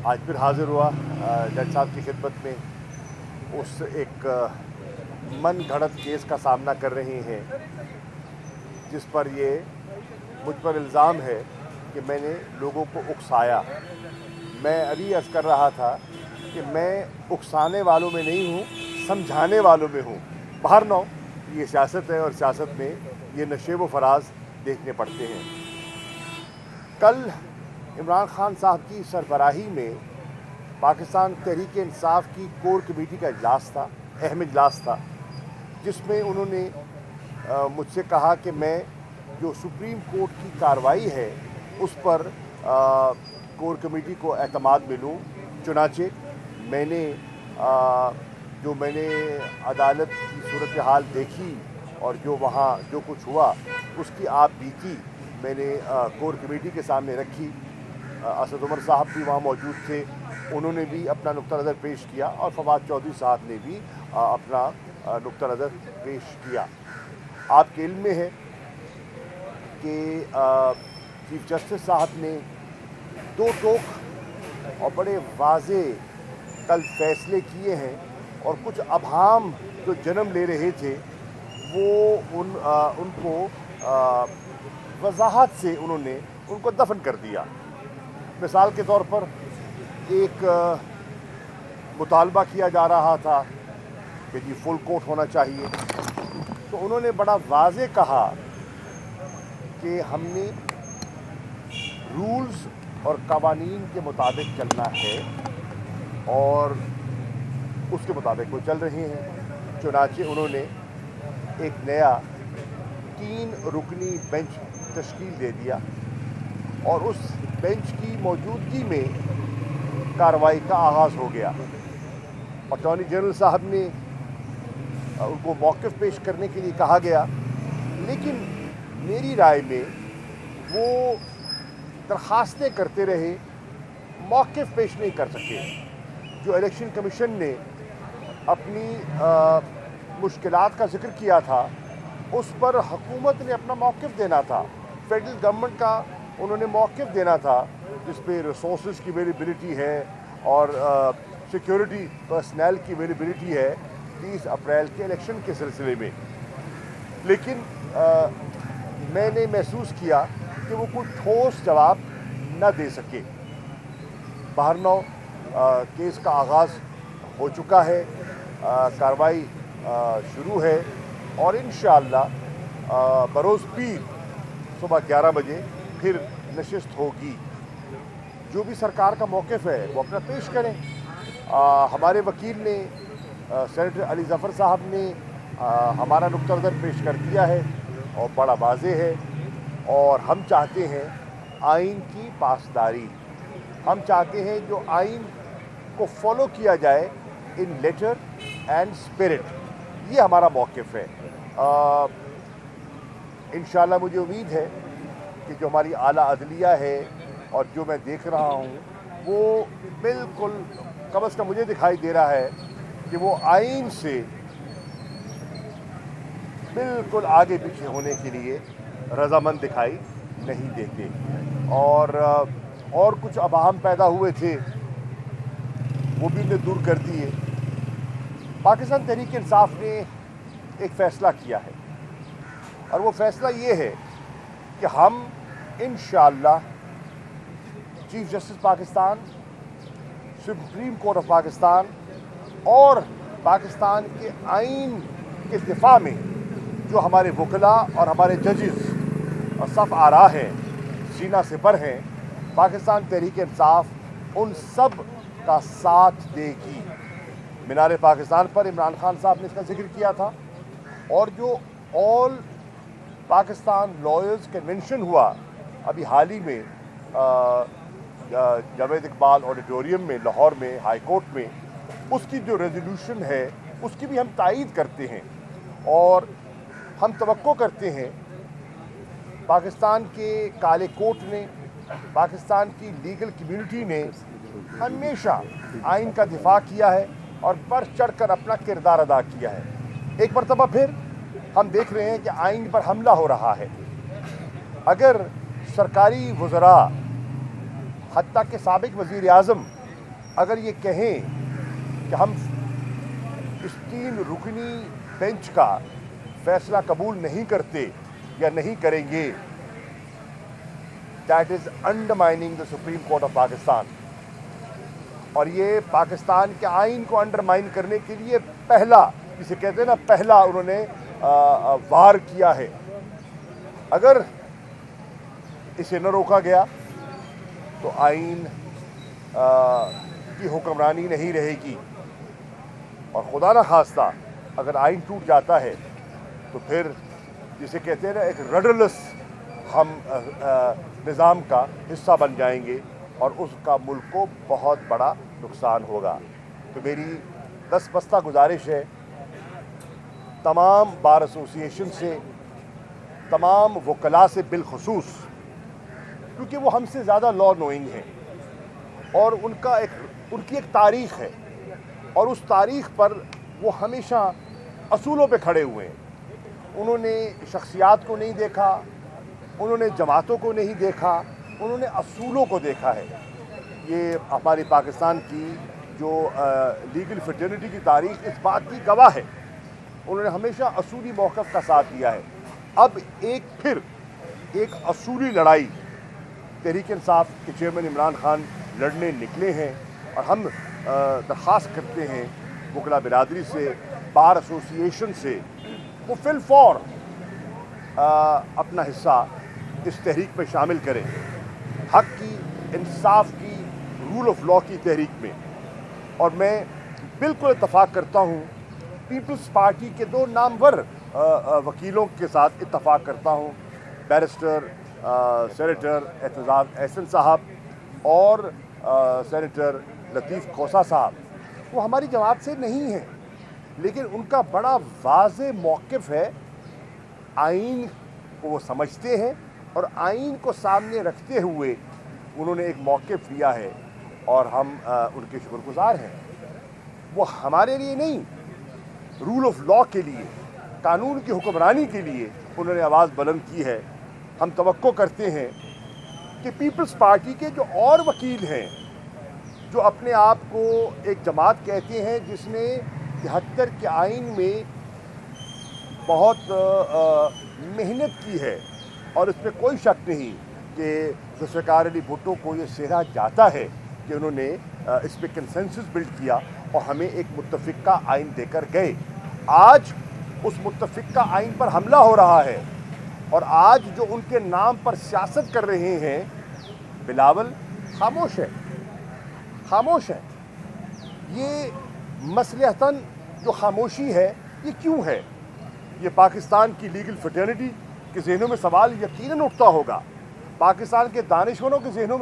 आज फिर हाज़िर हुआ जज साहब की खिदमत में। उस एक मन घड़त केस का सामना कर रहे हैं जिस पर ये मुझ पर इल्ज़ाम है कि मैंने लोगों को उकसाया। मैं अभी अर्ज़ कर रहा था कि मैं उकसाने वालों में नहीं हूँ, समझाने वालों में हूँ। बाहर नौ ये सियासत है और सियासत में ये नशेब व फराज देखने पड़ते हैं। कल इमरान खान साहब की सरबराही में पाकिस्तान तहरीक इंसाफ की कोर कमेटी का इजलास था, अहम इजलास था, जिसमें उन्होंने मुझसे कहा कि मैं जो सुप्रीम कोर्ट की कार्रवाई है उस पर कोर कमेटी को एतमाद में लूँ। चुनाचे मैंने अदालत की सूरत हाल देखी और जो वहाँ जो कुछ हुआ उसकी आप बीती मैंने कोर कमेटी के सामने रखी। असद उमर साहब भी वहाँ मौजूद थे, उन्होंने भी अपना नुक्ता नज़र पेश किया और फवाद चौधरी साहब ने भी अपना नुक्ता नज़र पेश किया। आपके इल्म में है कि चीफ जस्टिस साहब ने दो टोक और बड़े वाज़े कल फैसले किए हैं और कुछ अभाम जो जन्म ले रहे थे वो उनको वजाहत से उन्होंने उनको दफन कर दिया। मिसाल के तौर पर एक मुतालबा किया जा रहा था कि जी फुल कोर्ट होना चाहिए, तो उन्होंने बड़ा वाज़े कहा कि हमने रूल्स और कवानीन के मुताबिक चलना है और उसके मुताबिक वो चल रहे हैं। चुनाचे उन्होंने एक नया 3 रुकनी बेंच तश्कील दे दिया और उस बेंच की मौजूदगी में कार्रवाई का आगाज़ हो गया। अटॉर्नी जनरल साहब ने उनको मौक़िफ़ पेश करने के लिए कहा गया, लेकिन मेरी राय में वो दरखास्तें करते रहे, मौक़िफ़ पेश नहीं कर सके। जो इलेक्शन कमीशन ने अपनी मुश्किलात का जिक्र किया था उस पर हुकूमत ने अपना मौक़िफ़ देना था, फेडरल गवर्नमेंट का उन्होंने मौक़िफ़ देना था जिस पे रिसोर्सेज की अवेलेबिलिटी है और सिक्योरिटी पर्सनल की अवेलेबिलिटी है 30 अप्रैल के इलेक्शन के सिलसिले में। लेकिन मैंने महसूस किया कि वो कोई ठोस जवाब न दे सके। बहरनौ केस का आगाज़ हो चुका है, कार्रवाई शुरू है और इंशाअल्लाह बरोज़ पीर सुबह 11 बजे फिर नशिस्त होगी। जो भी सरकार का मौक़िफ़ है वो अपना पेश करें। हमारे वकील ने सेनेटर अली ज़फ़र साहब ने हमारा नुक्ता नज़र पेश कर दिया है और बड़ा वाज़े है और हम चाहते हैं आइन की पासदारी। हम चाहते हैं जो आइन को फॉलो किया जाए इन लेटर एंड स्पिरिट, ये हमारा मौक़िफ़ है। इंशाअल्लाह मुझे उम्मीद है कि जो हमारी आला अदलिया है और जो मैं देख रहा हूँ वो बिल्कुल कम अज़ कम मुझे दिखाई दे रहा है कि वो आइन से बिल्कुल आगे पीछे होने के लिए रज़ामंद दिखाई नहीं देते। और कुछ अबाहम पैदा हुए थे वो भी ने दूर कर दिए। पाकिस्तान तहरीक इंसाफ ने एक फ़ैसला किया है और वो फ़ैसला ये है कि हम इंशाअल्लाह chief justice Pakistan, supreme court of Pakistan और पाकिस्तान के आइन के दिफा में जो हमारे वकला और हमारे जजेस और सफ़ आरा हैं, सीना सिपर हैं, पाकिस्तान तहरीक इंसाफ उन सब का साथ देगी। मीनार पाकिस्तान पर इमरान खान साहब ने इसका जिक्र किया था और जो ऑल पाकिस्तान लॉयर्स कन्वेंशन हुआ अभी हाल ही में जावेद इकबाल ऑडिटोरियम में लाहौर में हाई कोर्ट में, उसकी जो रेजोल्यूशन है उसकी भी हम तायीद करते हैं और हम तवक्को करते हैं पाकिस्तान के काले कोर्ट ने, पाकिस्तान की लीगल कम्युनिटी ने हमेशा आइन का दिफा किया है और बढ़ चढ़ कर अपना किरदार अदा किया है। एक मरतबा फिर हम देख रहे हैं कि आइन पर हमला हो रहा है। अगर सरकारी वज़रा हत्ता के साबिक वज़ीर आज़म अगर ये कहें कि हम इस 3 रुकनी बेंच का फैसला कबूल नहीं करते या नहीं करेंगे, that is undermining the supreme court of Pakistan. और ये पाकिस्तान के आइन को अंडरमाइन करने के लिए पहला, जिसे कहते हैं ना, पहला उन्होंने वार किया है। अगर इसे न रोका गया तो आइन की हुक्मरानी नहीं रहेगी, और खुदा न खास्ता अगर आइन टूट जाता है तो फिर जिसे कहते हैं ना, एक रडरलेस हम निज़ाम का हिस्सा बन जाएंगे और उसका मुल्क को बहुत बड़ा नुकसान होगा। तो मेरी दस्तबस्ता गुजारिश है तमाम बार एसोसिएशन से, तमाम वकला से बिलखसूस, क्योंकि वो हमसे ज़्यादा लॉ नोइंग हैं और उनकी एक तारीख़ है, और उस तारीख़ पर वो हमेशा असूलों पे खड़े हुए हैं। उन्होंने शख्सियात को नहीं देखा, उन्होंने जमातों को नहीं देखा, उन्होंने असूलों को देखा है। ये हमारी पाकिस्तान की जो लीगल फ्रेटर्निटी की तारीख़ इस बात की गवाह है। उन्होंने हमेशा असूली मौक़िफ़ का साथ दिया है। अब फिर एक असूली लड़ाई तहरीक इंसाफ के चेयरमैन इमरान खान लड़ने निकले हैं, और हम दरख्वास्त करते हैं वकला बिरादरी से, बार एसोसिएशन से, वो फिल फौर अपना हिस्सा इस तहरीक में शामिल करें, हक़ की, इंसाफ की, रूल ऑफ लॉ की तहरीक में। और मैं बिल्कुल इत्तफ़ाक़ करता हूँ, पीपल्स पार्टी के 2 नामवर वकीलों के साथ इत्तफ़ाक़ करता हूँ, बैरिस्टर सेनेटर एतजाज़ एहसन साहब और सेनेटर लतीफ़ खोसा साहब। वो हमारी जमात से नहीं हैं, लेकिन उनका बड़ा वाज़े मौक़िफ़ है। आइन को वो समझते हैं और आइन को सामने रखते हुए उन्होंने एक मौक़िफ़ लिया है, और हम उनके शुक्रगुज़ार हैं। वो हमारे लिए नहीं, रूल ऑफ लॉ के लिए, कानून की हुक्मरानी के लिए उन्होंने आवाज़ बुलंद की है। हम तवक्को करते हैं कि पीपल्स पार्टी के जो और वकील हैं, जो अपने आप को एक जमात कहते हैं जिसने 73 के आइन में बहुत मेहनत की है, और इसमें कोई शक नहीं कि ज़ुल्फ़िकार अली भुट्टो को ये सेहरा जाता है कि उन्होंने इस पर कंसेंसस बिल्ड किया और हमें एक मुत्तफ़िक़ा आइन देकर गए। आज उस मुत्तफ़िक़ा आइन पर हमला हो रहा है, और आज जो उनके नाम पर सियासत कर रहे हैं, बिलावल खामोश है, खामोश है। ये मसलहतन जो खामोशी है, ये क्यों है? ये पाकिस्तान की लीगल फ्रेटर्निटी के ज़हनों में सवाल यकीनन उठता होगा, पाकिस्तान के दानिशवरों के ज़हनों में